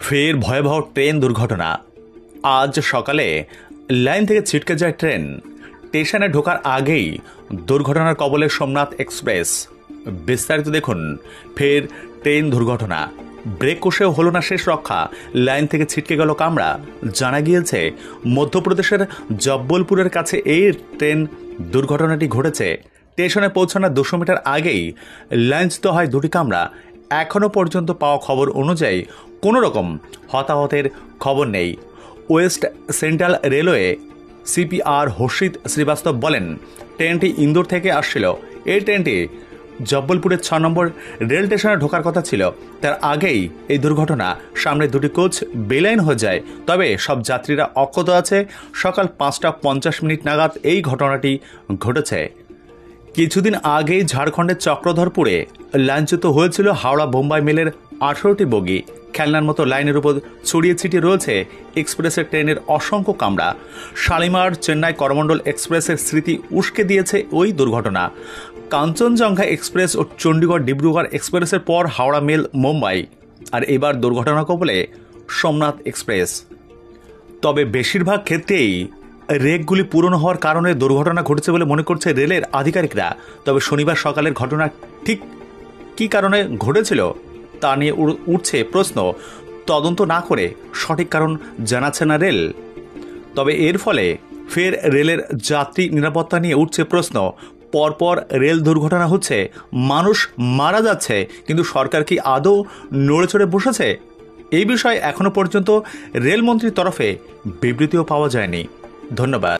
ফের ভয়াবহ ট্রেন দুর্ঘটনা। আজ সকালে লাইন থেকে ছিটকে যায় ট্রেন। স্টেশনে ঢোকার আগেই দুর্ঘটনার কবলে সোমনাথ এক্সপ্রেস। বিস্তারিত দেখুন। ফের ট্রেন দুর্ঘটনা, ব্রেক কষেও হলো না শেষ রক্ষা, লাইন থেকে ছিটকে গেল কামরা। জানা গিয়েছে মধ্যপ্রদেশের জব্বলপুরের কাছে এই ট্রেন দুর্ঘটনাটি ঘটেছে। স্টেশনে পৌঁছানোর 200 মিটার আগেই লাইনচ্যুত হয় দুটি কামরা। এখনও পর্যন্ত পাওয়া খবর অনুযায়ী কোনো রকম হতাহতের খবর নেই। ওয়েস্ট সেন্ট্রাল রেলওয়ে সিপিআর হর্ষিত শ্রীবাস্তব বলেন, ট্রেনটি ইন্দোর থেকে আসছিল। এই ট্রেনটি জব্বলপুরের 6 নম্বর রেল স্টেশনে ঢোকার কথা ছিল। তার আগেই এই দুর্ঘটনা। সামনে দুটি কোচ বেলাইন হয়ে যায়, তবে সব যাত্রীরা অক্ষত আছে। সকাল 5টা 50 নাগাদ এই ঘটনাটি ঘটেছে। কিছুদিন আগেই ঝাড়খণ্ডের চক্রধরপুরে লাইনচ্যুত হয়েছিল হাওড়া বোম্বাই মেলের 18টি বগি। খেলনার মতো লাইনের উপর ছড়িয়ে ছিটিয়ে রয়েছে এক্সপ্রেসের ট্রেনের অসংখ্য কামরা। শালিমার চেন্নাই করমণ্ডল এক্সপ্রেসের স্মৃতি উস্কে দিয়েছে ওই দুর্ঘটনা। কাঞ্চনজঙ্ঘা এক্সপ্রেস ও চণ্ডীগড় ডিব্রুগড় এক্সপ্রেসের পর হাওড়া মেল মুম্বাই, আর এবার দুর্ঘটনা কবলে সোমনাথ এক্সপ্রেস। তবে বেশিরভাগ ক্ষেত্রেই রেকগুলি পুরনো হওয়ার কারণে দুর্ঘটনা ঘটেছে বলে মনে করছে রেলের আধিকারিকরা। তবে শনিবার সকালের ঘটনা ঠিক কী কারণে ঘটেছিল তা নিয়ে উঠছে প্রশ্ন। তদন্ত না করে সঠিক কারণ জানাচ্ছে না রেল। তবে এর ফলে ফের রেলের যাত্রী নিরাপত্তা নিয়ে উঠছে প্রশ্ন। পরপর রেল দুর্ঘটনা হচ্ছে, মানুষ মারা যাচ্ছে, কিন্তু সরকার কি আদৌ নড়ে চড়ে বসেছে? এই বিষয়ে এখনো পর্যন্ত রেলমন্ত্রীর তরফে বিবৃতিও পাওয়া যায়নি। ধন্যবাদ।